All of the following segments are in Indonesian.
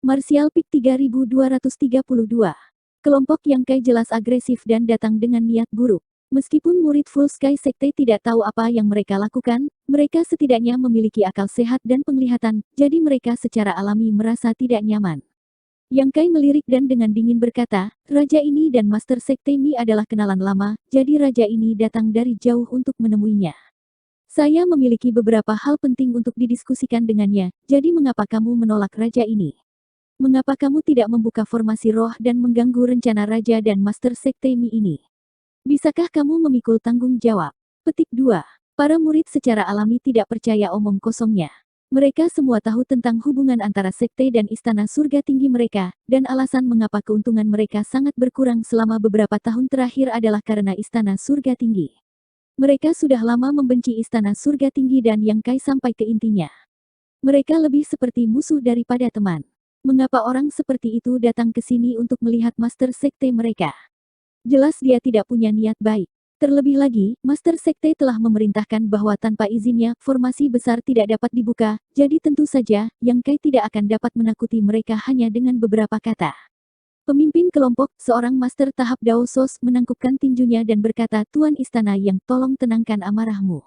Martial Peak 3232. Kelompok Yang Kai jelas agresif dan datang dengan niat buruk. Meskipun murid Full Sky Sekte tidak tahu apa yang mereka lakukan, mereka setidaknya memiliki akal sehat dan penglihatan, jadi mereka secara alami merasa tidak nyaman. Yang Kai melirik dan dengan dingin berkata, Raja ini dan Master Sekte Mi adalah kenalan lama, jadi Raja ini datang dari jauh untuk menemuinya. Saya memiliki beberapa hal penting untuk didiskusikan dengannya, jadi mengapa kamu menolak Raja ini? Mengapa kamu tidak membuka formasi roh dan mengganggu rencana Raja dan Master Sekte Mi ini? Bisakah kamu memikul tanggung jawab? Petik 2. Para murid secara alami tidak percaya omong kosongnya. Mereka semua tahu tentang hubungan antara sekte dan istana surga tinggi mereka, dan alasan mengapa keuntungan mereka sangat berkurang selama beberapa tahun terakhir adalah karena istana surga tinggi. Mereka sudah lama membenci istana surga tinggi dan Yang Kai sampai ke intinya. Mereka lebih seperti musuh daripada teman. Mengapa orang seperti itu datang ke sini untuk melihat Master Sekte mereka? Jelas dia tidak punya niat baik. Terlebih lagi, Master Sekte telah memerintahkan bahwa tanpa izinnya, formasi besar tidak dapat dibuka, jadi tentu saja, Yang Kai tidak akan dapat menakuti mereka hanya dengan beberapa kata. Pemimpin kelompok, seorang Master tahap Dao Sos menangkupkan tinjunya dan berkata, Tuan Istana Yang, tolong tenangkan amarahmu.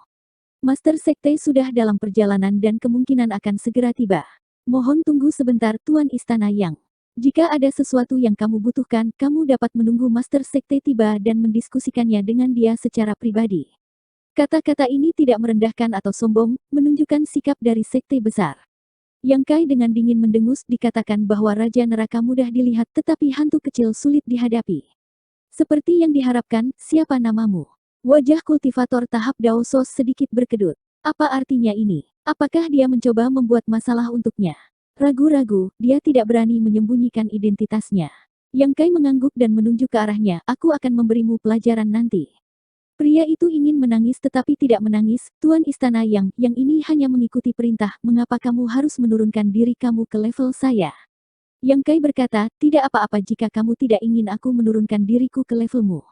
Master Sekte sudah dalam perjalanan dan kemungkinan akan segera tiba. Mohon tunggu sebentar Tuan Istana Yang. Jika ada sesuatu yang kamu butuhkan, kamu dapat menunggu Master Sekte tiba dan mendiskusikannya dengan dia secara pribadi. Kata-kata ini tidak merendahkan atau sombong, menunjukkan sikap dari sekte besar. Yang Kai dengan dingin mendengus dikatakan bahwa Raja Neraka mudah dilihat tetapi hantu kecil sulit dihadapi. Seperti yang diharapkan, siapa namamu? Wajah kultivator tahap Dao Sos sedikit berkedut. Apa artinya ini? Apakah dia mencoba membuat masalah untuknya? Ragu-ragu, dia tidak berani menyembunyikan identitasnya. Yang Kai mengangguk dan menunjuk ke arahnya, aku akan memberimu pelajaran nanti. Pria itu ingin menangis tetapi tidak menangis, Tuan Istana yang ini hanya mengikuti perintah, mengapa kamu harus menurunkan diri kamu ke level saya? Yang Kai berkata, tidak apa-apa jika kamu tidak ingin aku menurunkan diriku ke levelmu.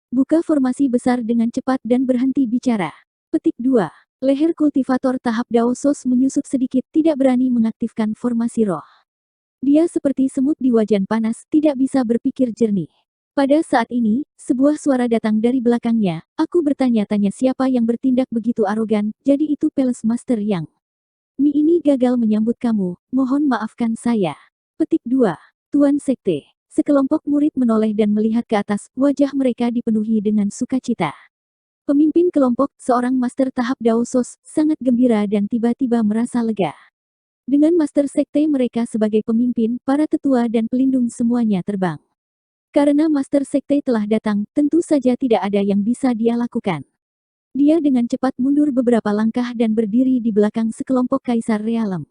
Buka formasi besar dengan cepat dan berhenti bicara. Petik 2. Leher kultivator tahap Dao Sos menyusut sedikit, tidak berani mengaktifkan formasi roh. Dia seperti semut di wajan panas, tidak bisa berpikir jernih. Pada saat ini, sebuah suara datang dari belakangnya, aku bertanya-tanya siapa yang bertindak begitu arogan, jadi itu Palace Master Yang. Mi ini gagal menyambut kamu, mohon maafkan saya. Petik 2. Tuan Sekte. Sekelompok murid menoleh dan melihat ke atas, wajah mereka dipenuhi dengan sukacita. Pemimpin kelompok, seorang Master tahap Dao Sos, sangat gembira dan tiba-tiba merasa lega. Dengan Master Sekte mereka sebagai pemimpin, para tetua dan pelindung semuanya terbang. Karena Master Sekte telah datang, tentu saja tidak ada yang bisa dia lakukan. Dia dengan cepat mundur beberapa langkah dan berdiri di belakang sekelompok Kaisar Realem.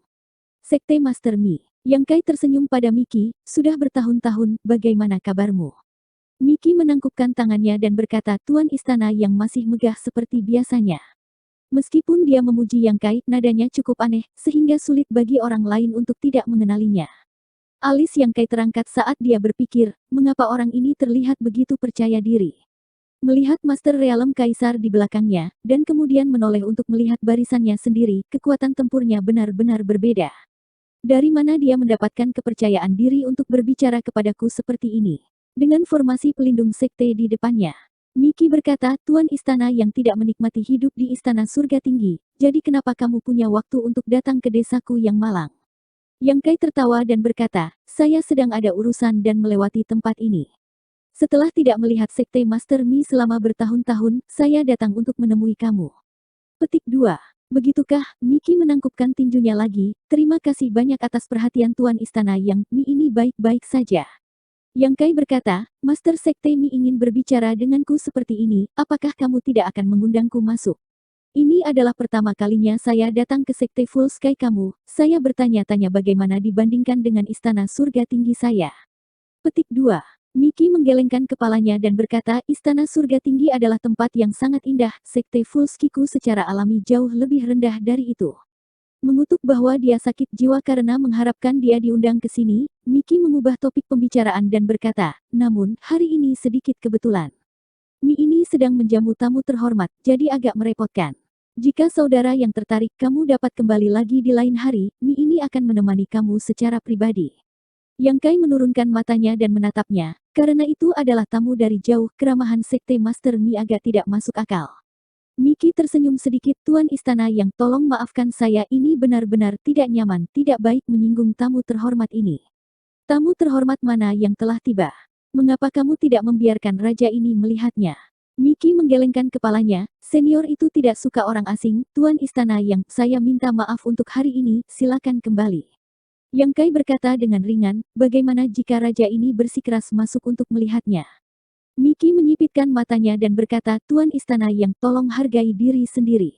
Sekte Master Mi. Yang Kai tersenyum pada Miki, sudah bertahun-tahun, bagaimana kabarmu? Miki menangkupkan tangannya dan berkata, Tuan Istana yang masih megah seperti biasanya. Meskipun dia memuji Yang Kai, nadanya cukup aneh, sehingga sulit bagi orang lain untuk tidak mengenalinya. Alis Yang Kai terangkat saat dia berpikir, mengapa orang ini terlihat begitu percaya diri. Melihat Master Realem Kaisar di belakangnya, dan kemudian menoleh untuk melihat barisannya sendiri, kekuatan tempurnya benar-benar berbeda. Dari mana dia mendapatkan kepercayaan diri untuk berbicara kepadaku seperti ini? Dengan formasi pelindung sekte di depannya. Miki berkata, Tuan Istana yang tidak menikmati hidup di Istana Surga Tinggi, jadi kenapa kamu punya waktu untuk datang ke desaku yang malang? Yang Kai tertawa dan berkata, saya sedang ada urusan dan melewati tempat ini. Setelah tidak melihat Sekte Master Mi selama bertahun-tahun, saya datang untuk menemui kamu. Petik 2. Begitukah? Miki menangkupkan tinjunya lagi, terima kasih banyak atas perhatian Tuan Istana yang Mi ini baik-baik saja. Yang Kai berkata, Master Sekte Mi ingin berbicara denganku seperti ini, apakah kamu tidak akan mengundangku masuk? Ini adalah pertama kalinya saya datang ke Sekte Full Sky kamu, saya bertanya-tanya bagaimana dibandingkan dengan Istana Surga Tinggi saya. Petik 2. Miki menggelengkan kepalanya dan berkata, Istana Surga Tinggi adalah tempat yang sangat indah, Sekte Full Sky-ku secara alami jauh lebih rendah dari itu. Mengutuk bahwa dia sakit jiwa karena mengharapkan dia diundang ke sini, Miki mengubah topik pembicaraan dan berkata, namun, hari ini sedikit kebetulan. Mi ini sedang menjamu tamu terhormat, jadi agak merepotkan. Jika saudara yang tertarik, kamu dapat kembali lagi di lain hari, Mi ini akan menemani kamu secara pribadi. Yang Kai menurunkan matanya dan menatapnya, karena itu adalah tamu dari jauh, keramahan Sekte Master Mi agak tidak masuk akal. Miki tersenyum sedikit, Tuan Istana yang tolong maafkan saya, ini benar-benar tidak nyaman, tidak baik menyinggung tamu terhormat ini. Tamu terhormat mana yang telah tiba? Mengapa kamu tidak membiarkan raja ini melihatnya? Miki menggelengkan kepalanya, senior itu tidak suka orang asing, Tuan Istana yang, saya minta maaf untuk hari ini, silakan kembali. Yang Kai berkata dengan ringan, bagaimana jika raja ini bersikeras masuk untuk melihatnya? Miki menyipitkan matanya dan berkata, Tuan Istana yang tolong hargai diri sendiri.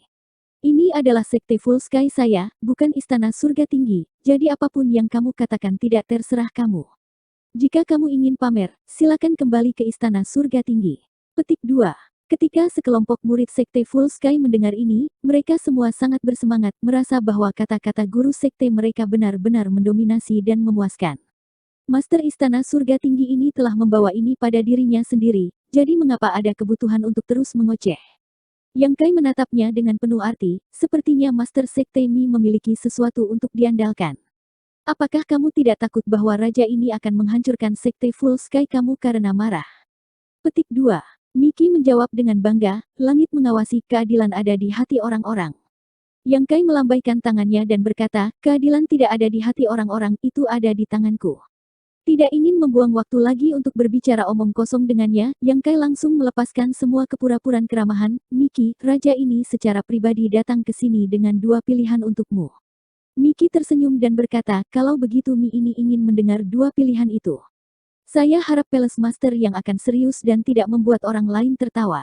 Ini adalah sekte Full Sky saya, bukan istana surga tinggi, jadi apapun yang kamu katakan tidak terserah kamu. Jika kamu ingin pamer, silakan kembali ke istana surga tinggi. Petik 2. Ketika sekelompok murid sekte Full Sky mendengar ini, mereka semua sangat bersemangat, merasa bahwa kata-kata guru sekte mereka benar-benar mendominasi dan memuaskan. Master Istana Surga Tinggi ini telah membawa ini pada dirinya sendiri, jadi mengapa ada kebutuhan untuk terus mengoceh? Yang Kai menatapnya dengan penuh arti, sepertinya Master Sekte Mi memiliki sesuatu untuk diandalkan. Apakah kamu tidak takut bahwa raja ini akan menghancurkan Sekte Full Sky kamu karena marah? Petik 2. Miki menjawab dengan bangga, langit mengawasi, keadilan ada di hati orang-orang. Yang Kai melambaikan tangannya dan berkata, keadilan tidak ada di hati orang-orang, itu ada di tanganku. Tidak ingin membuang waktu lagi untuk berbicara omong kosong dengannya, Yang Kai langsung melepaskan semua kepura-puraan keramahan, Miki, raja ini secara pribadi datang ke sini dengan dua pilihan untukmu. Miki tersenyum dan berkata, kalau begitu Mi ini ingin mendengar dua pilihan itu. Saya harap Palace Master yang akan serius dan tidak membuat orang lain tertawa.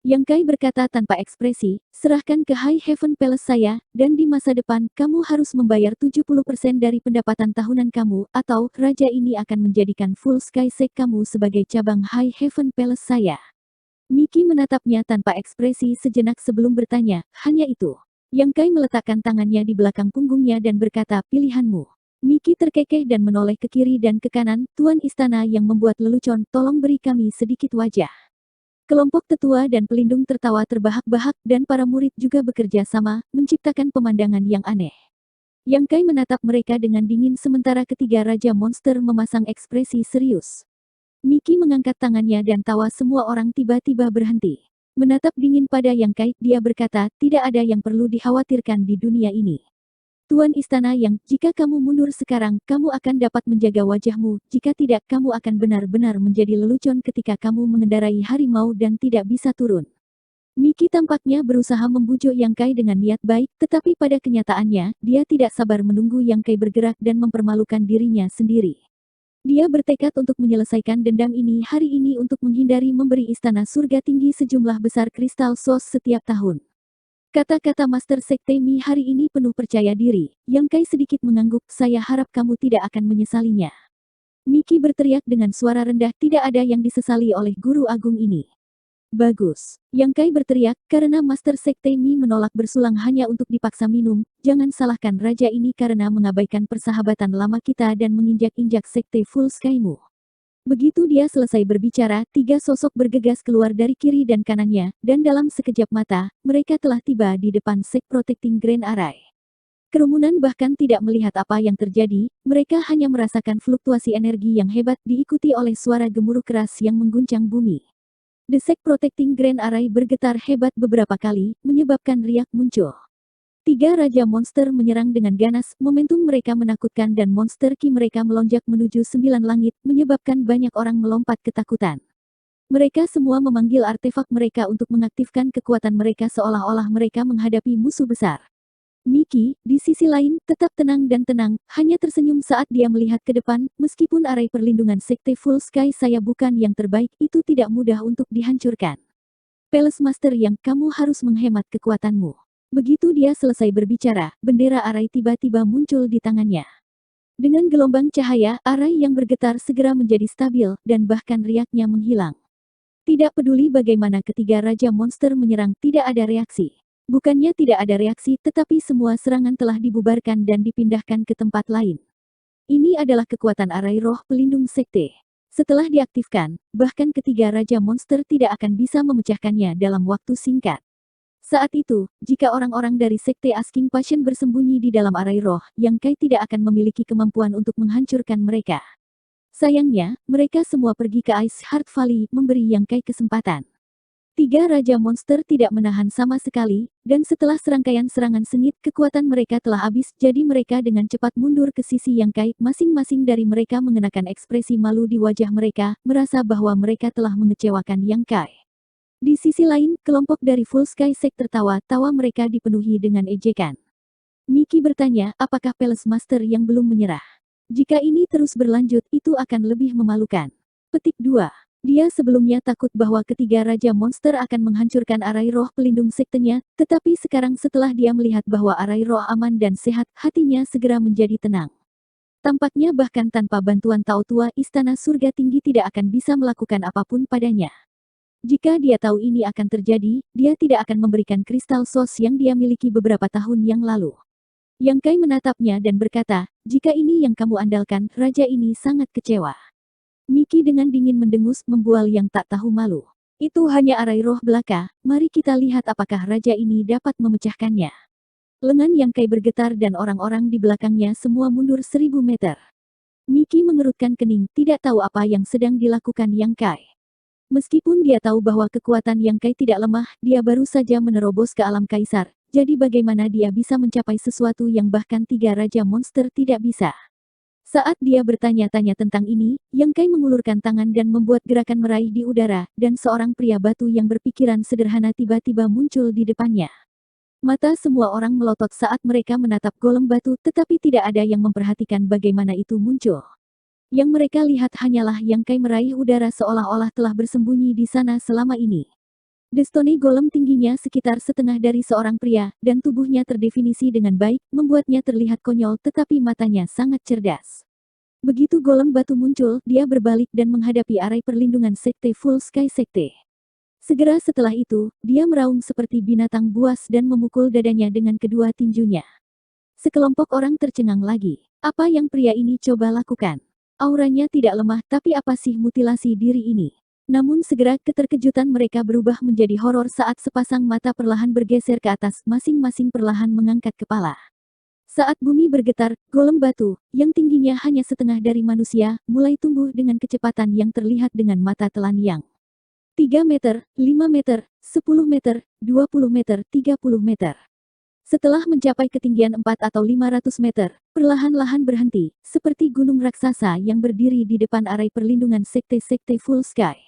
Yang Kai berkata tanpa ekspresi, serahkan ke High Heaven Palace saya, dan di masa depan, kamu harus membayar 70% dari pendapatan tahunan kamu, atau, raja ini akan menjadikan Full Sky Sect kamu sebagai cabang High Heaven Palace saya. Miki menatapnya tanpa ekspresi sejenak sebelum bertanya, hanya itu. Yang Kai meletakkan tangannya di belakang punggungnya dan berkata, pilihanmu. Miki terkekeh dan menoleh ke kiri dan ke kanan, Tuan Istana yang membuat lelucon, tolong beri kami sedikit wajah. Kelompok tetua dan pelindung tertawa terbahak-bahak dan para murid juga bekerja sama, menciptakan pemandangan yang aneh. Yang Kai menatap mereka dengan dingin sementara ketiga raja monster memasang ekspresi serius. Miki mengangkat tangannya dan tawa semua orang tiba-tiba berhenti. Menatap dingin pada Yang Kai, dia berkata, tidak ada yang perlu dikhawatirkan di dunia ini. Tuan Istana yang, jika kamu mundur sekarang, kamu akan dapat menjaga wajahmu, jika tidak, kamu akan benar-benar menjadi lelucon ketika kamu mengendarai harimau dan tidak bisa turun. Miki tampaknya berusaha membujuk Yang Kai dengan niat baik, tetapi pada kenyataannya, dia tidak sabar menunggu Yang Kai bergerak dan mempermalukan dirinya sendiri. Dia bertekad untuk menyelesaikan dendam ini hari ini untuk menghindari memberi Istana Surga Tinggi sejumlah besar kristal sos setiap tahun. Kata-kata Master Sekte Mi hari ini penuh percaya diri. Yang Kai sedikit mengangguk, saya harap kamu tidak akan menyesalinya. Miki berteriak dengan suara rendah, tidak ada yang disesali oleh guru agung ini. Bagus. Yang Kai berteriak, karena Master Sekte Mi menolak bersulang hanya untuk dipaksa minum, jangan salahkan raja ini karena mengabaikan persahabatan lama kita dan menginjak-injak Sekte Full Sky-mu. Begitu dia selesai berbicara, tiga sosok bergegas keluar dari kiri dan kanannya, dan dalam sekejap mata, mereka telah tiba di depan Sect Protecting Grand Array. Kerumunan bahkan tidak melihat apa yang terjadi, mereka hanya merasakan fluktuasi energi yang hebat diikuti oleh suara gemuruh keras yang mengguncang bumi. The Sect Protecting Grand Array bergetar hebat beberapa kali, menyebabkan riak muncul. Tiga raja monster menyerang dengan ganas, momentum mereka menakutkan dan monster ki mereka melonjak menuju 9 langit, menyebabkan banyak orang melompat ketakutan. Mereka semua memanggil artefak mereka untuk mengaktifkan kekuatan mereka seolah-olah mereka menghadapi musuh besar. Miki, di sisi lain, tetap tenang dan tenang, hanya tersenyum saat dia melihat ke depan, meskipun arai perlindungan Sekte Full Sky saya bukan yang terbaik, itu tidak mudah untuk dihancurkan. Palace Master yang, kamu harus menghemat kekuatanmu. Begitu dia selesai berbicara, bendera arai tiba-tiba muncul di tangannya. Dengan gelombang cahaya, arai yang bergetar segera menjadi stabil, dan bahkan riaknya menghilang. Tidak peduli bagaimana ketiga raja monster menyerang, tidak ada reaksi. Bukannya tidak ada reaksi, tetapi semua serangan telah dibubarkan dan dipindahkan ke tempat lain. Ini adalah kekuatan arai roh pelindung sekte. Setelah diaktifkan, bahkan ketiga raja monster tidak akan bisa memecahkannya dalam waktu singkat. Saat itu, jika orang-orang dari Sekte Asking Passion bersembunyi di dalam arai roh, Yang Kai tidak akan memiliki kemampuan untuk menghancurkan mereka. Sayangnya, mereka semua pergi ke Ice Heart Valley, memberi Yang Kai kesempatan. Tiga Raja Monster tidak menahan sama sekali, dan setelah serangkaian serangan sengit, kekuatan mereka telah habis, jadi mereka dengan cepat mundur ke sisi Yang Kai, masing-masing dari mereka mengenakan ekspresi malu di wajah mereka, merasa bahwa mereka telah mengecewakan Yang Kai. Di sisi lain, kelompok dari Full Sky Sect tertawa, tawa mereka dipenuhi dengan ejekan. Miki bertanya, apakah Palace Master yang belum menyerah? Jika ini terus berlanjut, itu akan lebih memalukan. Petik 2. Dia sebelumnya takut bahwa ketiga Raja Monster akan menghancurkan arai roh pelindung sektenya, tetapi sekarang setelah dia melihat bahwa arai roh aman dan sehat, hatinya segera menjadi tenang. Tampaknya bahkan tanpa bantuan Tao Tua, Istana Surga Tinggi tidak akan bisa melakukan apapun padanya. Jika dia tahu ini akan terjadi, dia tidak akan memberikan kristal sos yang dia miliki beberapa tahun yang lalu. Yang Kai menatapnya dan berkata, jika ini yang kamu andalkan, raja ini sangat kecewa. Miki dengan dingin mendengus, membual yang tak tahu malu. Itu hanya arai roh belaka, mari kita lihat apakah raja ini dapat memecahkannya. Lengan Yang Kai bergetar dan orang-orang di belakangnya semua mundur 1000 meter. Miki mengerutkan kening, tidak tahu apa yang sedang dilakukan Yang Kai. Meskipun dia tahu bahwa kekuatan Yang Kai tidak lemah, dia baru saja menerobos ke alam kaisar, jadi bagaimana dia bisa mencapai sesuatu yang bahkan tiga Raja Monster tidak bisa. Saat dia bertanya-tanya tentang ini, Yang Kai mengulurkan tangan dan membuat gerakan meraih di udara, dan seorang pria batu yang berpikiran sederhana tiba-tiba muncul di depannya. Mata semua orang melotot saat mereka menatap golem batu, tetapi tidak ada yang memperhatikan bagaimana itu muncul. Yang mereka lihat hanyalah Yang Kai meraih udara seolah-olah telah bersembunyi di sana selama ini. Destiny Golem tingginya sekitar setengah dari seorang pria, dan tubuhnya terdefinisi dengan baik, membuatnya terlihat konyol tetapi matanya sangat cerdas. Begitu golem batu muncul, dia berbalik dan menghadapi arai perlindungan Sekte Full Sky Sekte. Segera setelah itu, dia meraung seperti binatang buas dan memukul dadanya dengan kedua tinjunya. Sekelompok orang tercengang lagi. Apa yang pria ini coba lakukan? Auranya tidak lemah, tapi apa sih mutilasi diri ini? Namun segera keterkejutan mereka berubah menjadi horor saat sepasang mata perlahan bergeser ke atas, masing-masing perlahan mengangkat kepala. Saat bumi bergetar, golem batu, yang tingginya hanya setengah dari manusia, mulai tumbuh dengan kecepatan yang terlihat dengan mata telanjang. 3 meter, 5 meter, 10 meter, 20 meter, 30 meter. Setelah mencapai ketinggian 4 atau 500 meter, perlahan-lahan berhenti, seperti gunung raksasa yang berdiri di depan arai perlindungan Sekte-Sekte Full Sky.